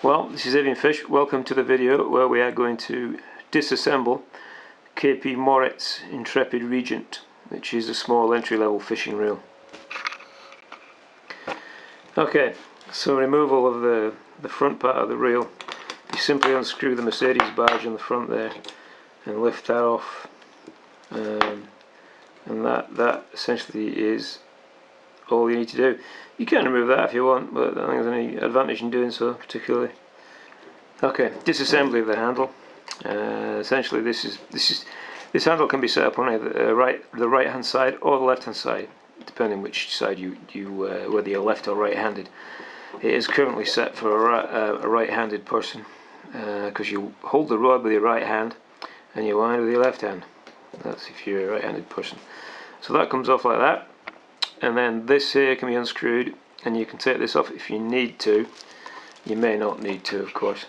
Well, this is Avian Fish. Welcome to the video where we are going to disassemble KP Morritt's Intrepid Regent, which is a small entry-level fishing reel. Okay, so removal of the front part of the reel. You simply unscrew the Mercedes barge on the front there and lift that off, and that essentially is all you need to do. You can remove that if you want, but I don't think there's any advantage in doing so particularly. Okay, disassembly of the handle. Essentially, this handle can be set up on either the right hand side or the left hand side, depending which side whether you're left or right handed. It is currently set for a right handed person, because you hold the rod with your right hand and you wind with your left hand. That's if you're a right handed person. So that comes off like that. And then this here can be unscrewed, and you can take this off if you need to. You may not need to, of course.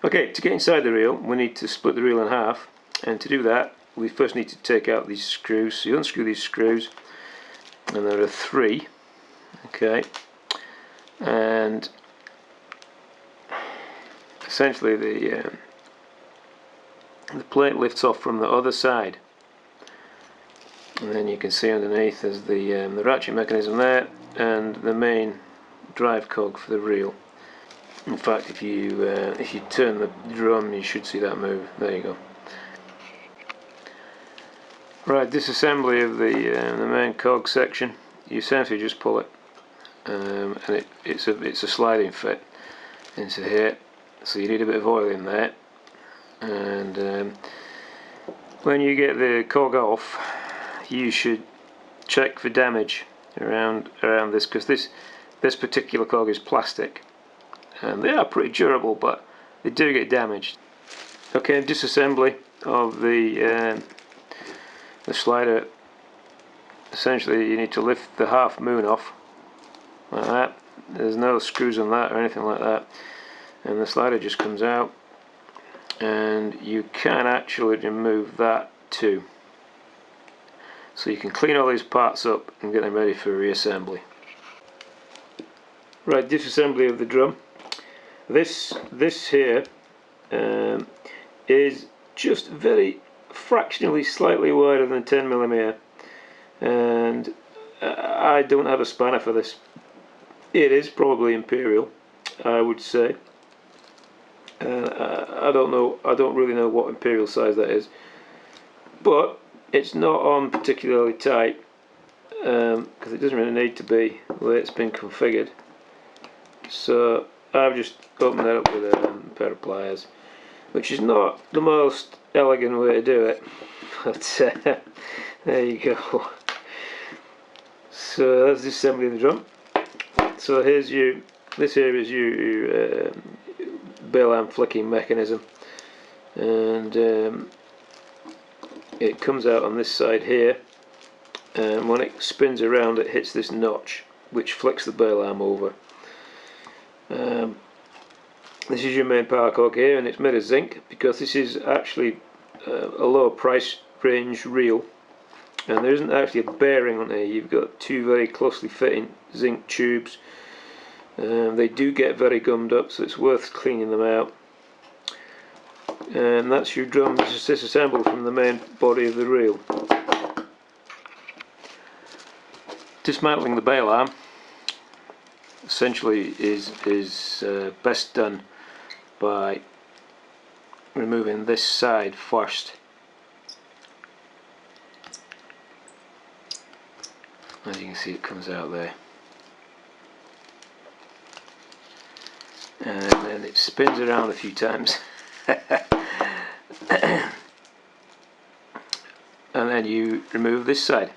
Okay, to get inside the reel, we need to split the reel in half, and to do that, we first need to take out these screws. So you unscrew these screws, and there are 3. Okay, and essentially the plate lifts off from the other side. And then you can see underneath there's the ratchet mechanism there and the main drive cog for the reel. In fact, if you turn the drum, you should see that move. There you go. Right, disassembly of the main cog section. You essentially just pull it, and it's a sliding fit into here. So you need a bit of oil in there, and when you get the cog off, you should check for damage around this, because this particular cog is plastic and they are pretty durable, but they do get damaged. Okay, disassembly of the slider. Essentially, you need to lift the half moon off like that. There's no screws on that or anything like that, and the slider just comes out, and you can actually remove that too. So you can clean all these parts up and get them ready for reassembly. Right, disassembly of the drum. This here is just very fractionally slightly wider than 10mm, and I don't have a spanner for this. It is probably imperial, I would say. I don't know. I don't really know what imperial size that is, but it's not on particularly tight, because it doesn't really need to be the way it's been configured. So I've just opened that up with a pair of pliers, which is not the most elegant way to do it, but there you go. So that's disassembling the drum. So this here is your bail arm flicking mechanism, and it comes out on this side here, and when it spins around it hits this notch which flicks the bail arm over. This is your main power cog here, and it's made of zinc because this is actually a lower price range reel, and there isn't actually a bearing on here. You've got 2 very closely fitting zinc tubes. They do get very gummed up, so it's worth cleaning them out. And that's your drum disassembled from the main body of the reel. Dismantling the bail arm essentially is best done by removing this side first. As you can see, it comes out there, and then it spins around a few times. And then you remove this side.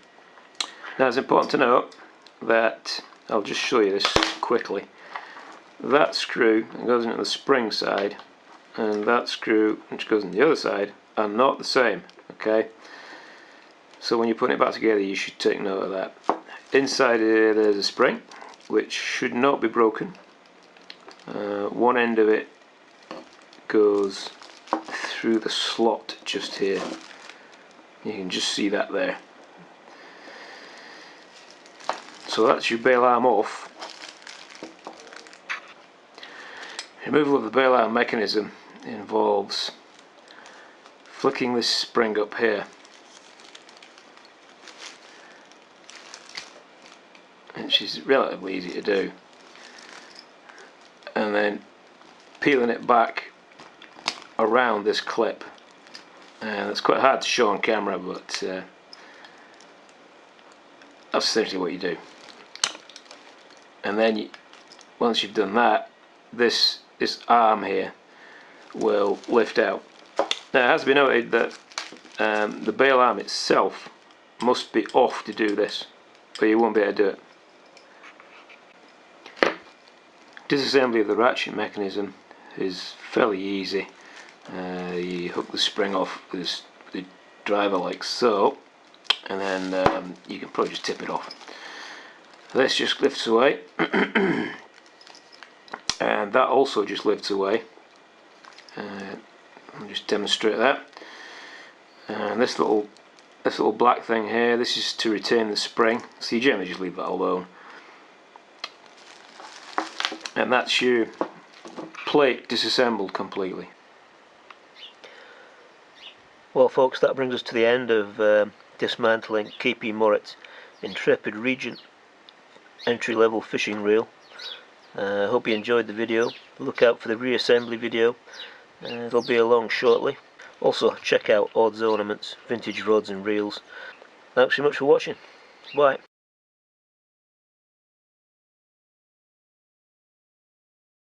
Now it's important to note that, I'll just show you this quickly, that screw that goes into the spring side and that screw which goes on the other side are not the same. Okay, so when you're putting it back together, you should take note of that. Inside here there's a spring which should not be broken. One end of it goes through the slot just here. You can just see that there. So that's your bail arm off. Removal of the bail arm mechanism involves flicking this spring up here, which is relatively easy to do, and then peeling it back around this clip. And it's quite hard to show on camera, but that's essentially what you do. And then once you've done that, this arm here will lift out. Now it has to be noted that the bail arm itself must be off to do this, or you won't be able to do it. Disassembly of the ratchet mechanism is fairly easy. You hook the spring off with the driver like so, and then you can probably just tip it off. This just lifts away, and that also just lifts away. I'll just demonstrate that. And this little black thing here, this is to retain the spring, so you generally just leave that alone. And that's your plate disassembled completely. Well folks, that brings us to the end of dismantling KP Morritt Intrepid Regent entry-level fishing reel. I hope you enjoyed the video. Look out for the reassembly video. It'll be along shortly. Also check out Odds Ornaments, vintage rods and reels. Thanks so much for watching. Bye.